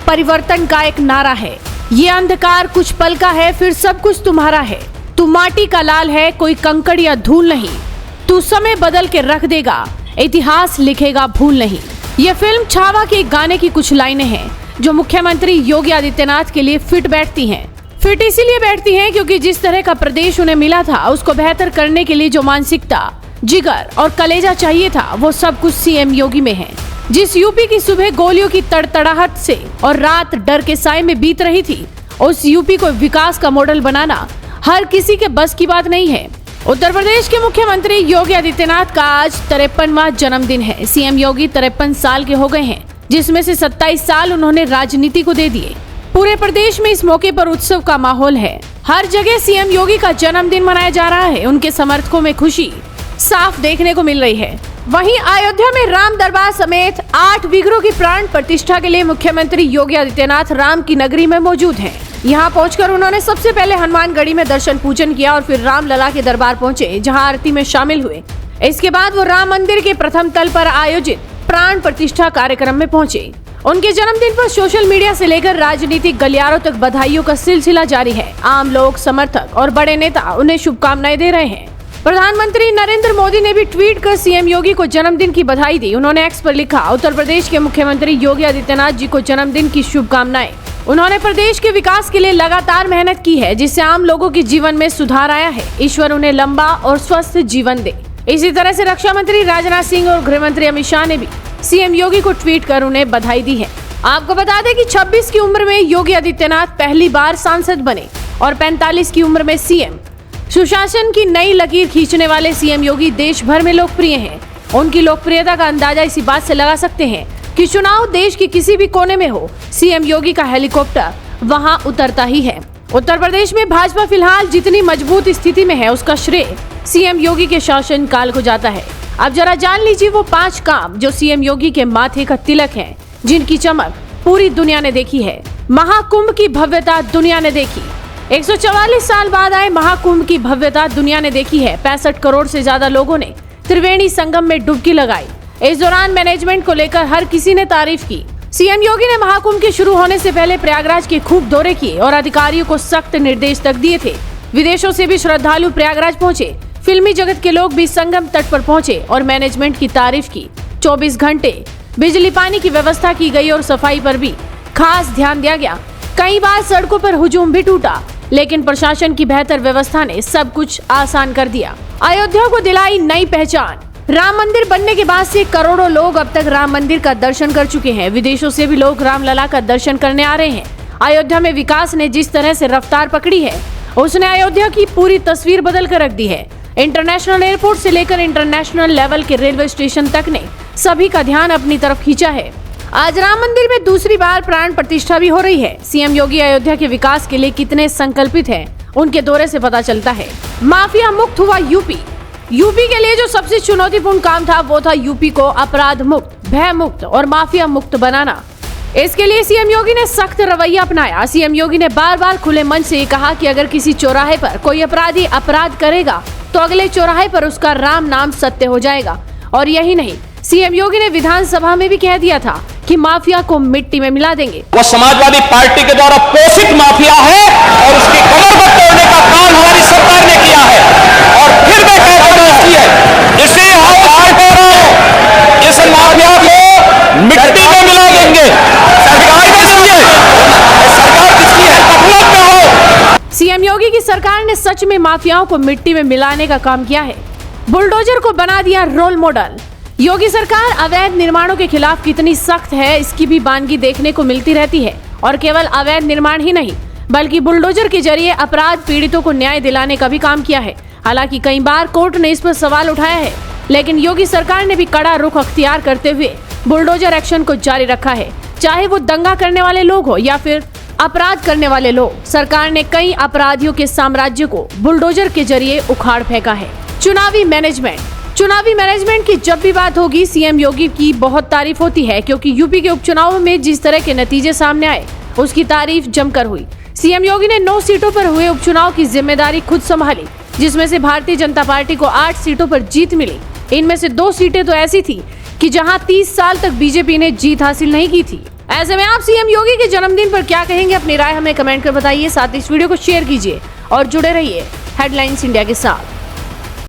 परिवर्तन का एक नारा है। ये अंधकार कुछ पल का है, फिर सब कुछ तुम्हारा है। तू माटी का लाल है, कोई कंकड़ या धूल नहीं। तू समय बदल के रख देगा, इतिहास लिखेगा भूल नहीं। ये फिल्म छावा के गाने की कुछ लाइनें हैं जो मुख्यमंत्री योगी आदित्यनाथ के लिए फिट बैठती हैं। फिट इसीलिए बैठती हैं क्योंकि जिस तरह का प्रदेश उन्हें मिला था उसको बेहतर करने के लिए जो मानसिकता, जिगर और कलेजा चाहिए था वो सब कुछ सीएम योगी में है। जिस यूपी की सुबह गोलियों की तड़तड़ाहट से और रात डर के साए में बीत रही थी, उस यूपी को विकास का मॉडल बनाना हर किसी के बस की बात नहीं है। उत्तर प्रदेश के मुख्यमंत्री योगी आदित्यनाथ का आज 53वां जन्मदिन है। सीएम योगी 53 साल के हो गए हैं, जिसमें से 27 साल उन्होंने राजनीति को दे दिए। पूरे प्रदेश में इस मौके पर उत्सव का माहौल है। हर जगह सीएम योगी का जन्मदिन मनाया जा रहा है। उनके समर्थकों में खुशी साफ देखने को मिल रही है। वहीं अयोध्या में राम दरबार समेत 8 विग्रहों की प्राण प्रतिष्ठा के लिए मुख्यमंत्री योगी आदित्यनाथ राम की नगरी में मौजूद हैं। यहां पहुंचकर उन्होंने सबसे पहले हनुमानगढ़ी में दर्शन पूजन किया और फिर राम लला के दरबार पहुंचे, जहां आरती में शामिल हुए। इसके बाद वो राम मंदिर के प्रथम तल पर आयोजित प्राण प्रतिष्ठा कार्यक्रम में पहुंचे। उनके जन्मदिन पर सोशल मीडिया से लेकर राजनीतिक गलियारों तक बधाइयों का सिलसिला जारी है। आम लोग, समर्थक और बड़े नेता उन्हें शुभकामनाएं दे रहे हैं। प्रधानमंत्री नरेंद्र मोदी ने भी ट्वीट कर सीएम योगी को जन्मदिन की बधाई दी। उन्होंने एक्स पर लिखा, उत्तर प्रदेश के मुख्यमंत्री योगी आदित्यनाथ जी को जन्मदिन की शुभकामनाएं। उन्होंने प्रदेश के विकास के लिए लगातार मेहनत की है, जिससे आम लोगों के जीवन में सुधार आया है। ईश्वर उन्हें लंबा और स्वस्थ जीवन दे। इसी तरह से रक्षा मंत्री राजनाथ सिंह और गृह मंत्री अमित शाह ने भी सीएम योगी को ट्वीट कर उन्हें बधाई दी है। आपको बता दें कि 26 की उम्र में योगी आदित्यनाथ पहली बार सांसद बने और 45 की उम्र में सीएम। सुशासन की नई लकीर खींचने वाले सीएम योगी देश भर में लोकप्रिय हैं। उनकी लोकप्रियता का अंदाजा इसी बात से लगा सकते हैं कि चुनाव देश के किसी भी कोने में हो, सीएम योगी का हेलीकॉप्टर वहां उतरता ही है। उत्तर प्रदेश में भाजपा फिलहाल जितनी मजबूत स्थिति में है, उसका श्रेय सीएम योगी के शासन काल को जाता है। अब जरा जान लीजिए वो 5 काम जो सीएम योगी के माथे का तिलक है, जिनकी चमक पूरी दुनिया ने देखी है। महाकुंभ की भव्यता दुनिया ने देखी। 144 साल बाद आए महाकुंभ की भव्यता दुनिया ने देखी है। 65 करोड़ से ज्यादा लोगों ने त्रिवेणी संगम में डुबकी लगाई। इस दौरान मैनेजमेंट को लेकर हर किसी ने तारीफ की। सीएम योगी ने महाकुंभ के शुरू होने से पहले प्रयागराज के खूब दौरे किए और अधिकारियों को सख्त निर्देश तक दिए थे। विदेशों से भी श्रद्धालु प्रयागराज पहुंचे। फिल्मी जगत के लोग भी संगम तट पर पहुंचे और मैनेजमेंट की तारीफ की। 24 घंटे बिजली पानी की व्यवस्था की गई और सफाई पर भी खास ध्यान दिया गया। कई बार सड़कों पर हुजूम भी टूटा, लेकिन प्रशासन की बेहतर व्यवस्था ने सब कुछ आसान कर दिया। अयोध्या को दिलाई नई पहचान। राम मंदिर बनने के बाद से करोड़ों लोग अब तक राम मंदिर का दर्शन कर चुके हैं। विदेशों से भी लोग रामलला का दर्शन करने आ रहे हैं। अयोध्या में विकास ने जिस तरह से रफ्तार पकड़ी है, उसने अयोध्या की पूरी तस्वीर बदल कर रख दी है। इंटरनेशनल एयरपोर्ट से लेकर इंटरनेशनल लेवल के रेलवे स्टेशन तक ने सभी का ध्यान अपनी तरफ खींचा है। आज राम मंदिर में दूसरी बार प्राण प्रतिष्ठा भी हो रही है। सीएम योगी अयोध्या के विकास के लिए कितने संकल्पित हैं, उनके दौरे से पता चलता है। माफिया मुक्त हुआ यूपी। यूपी के लिए जो सबसे चुनौतीपूर्ण काम था वो था यूपी को अपराध मुक्त, भय मुक्त और माफिया मुक्त बनाना। इसके लिए सीएम योगी ने सख्त रवैया अपनाया। सीएम योगी ने बार बार खुले मन से कहा कि अगर किसी चौराहे पर कोई अपराधी अपराध करेगा तो अगले चौराहे पर उसका राम नाम सत्य हो जाएगा। और यही नहीं, सीएम योगी ने विधानसभा में भी कह दिया था कि माफिया को मिट्टी में मिला देंगे। वो समाजवादी पार्टी के द्वारा पोषित माफिया है और उसकी कमर पर तोड़ने का काम हमारी सरकार ने किया है। और फिर मैं कहती है, इसे हम आज हो रहे हैं, इस माफिया को मिट्टी में मिला देंगे। सरकार किसकी है? मतलब में हो। सीएम योगी की सरकार ने सच में माफियाओं को मिट्टी में मिलाने का काम किया है। बुलडोजर को बना दिया रोल मॉडल। योगी सरकार अवैध निर्माणों के खिलाफ कितनी सख्त है, इसकी भी बानगी देखने को मिलती रहती है। और केवल अवैध निर्माण ही नहीं, बल्कि बुलडोजर के जरिए अपराध पीड़ितों को न्याय दिलाने का भी काम किया है। हालांकि कई बार कोर्ट ने इस पर सवाल उठाया है, लेकिन योगी सरकार ने भी कड़ा रुख अख्तियार करते हुए बुलडोजर एक्शन को जारी रखा है। चाहे वो दंगा करने वाले लोग हो या फिर अपराध करने वाले लोग, सरकार ने कई अपराधियों के साम्राज्य को बुलडोजर के जरिए उखाड़ फेंका है। चुनावी मैनेजमेंट की जब भी बात होगी, सीएम योगी की बहुत तारीफ होती है, क्योंकि यूपी के उपचुनावों में जिस तरह के नतीजे सामने आए उसकी तारीफ जमकर हुई। सीएम योगी ने 9 सीटों पर हुए उपचुनाव की जिम्मेदारी खुद संभाली, जिसमें से भारतीय जनता पार्टी को 8 सीटों पर जीत मिली। इनमें से 2 सीटें तो ऐसी थी कि जहां 30 साल तक बीजेपी ने जीत हासिल नहीं की थी। ऐसे में आप सीएम योगी के जन्मदिन पर क्या कहेंगे, अपनी राय हमें कमेंट कर बताइए। साथ ही इस वीडियो को शेयर कीजिए और जुड़े रहिए हेडलाइंस इंडिया के साथ।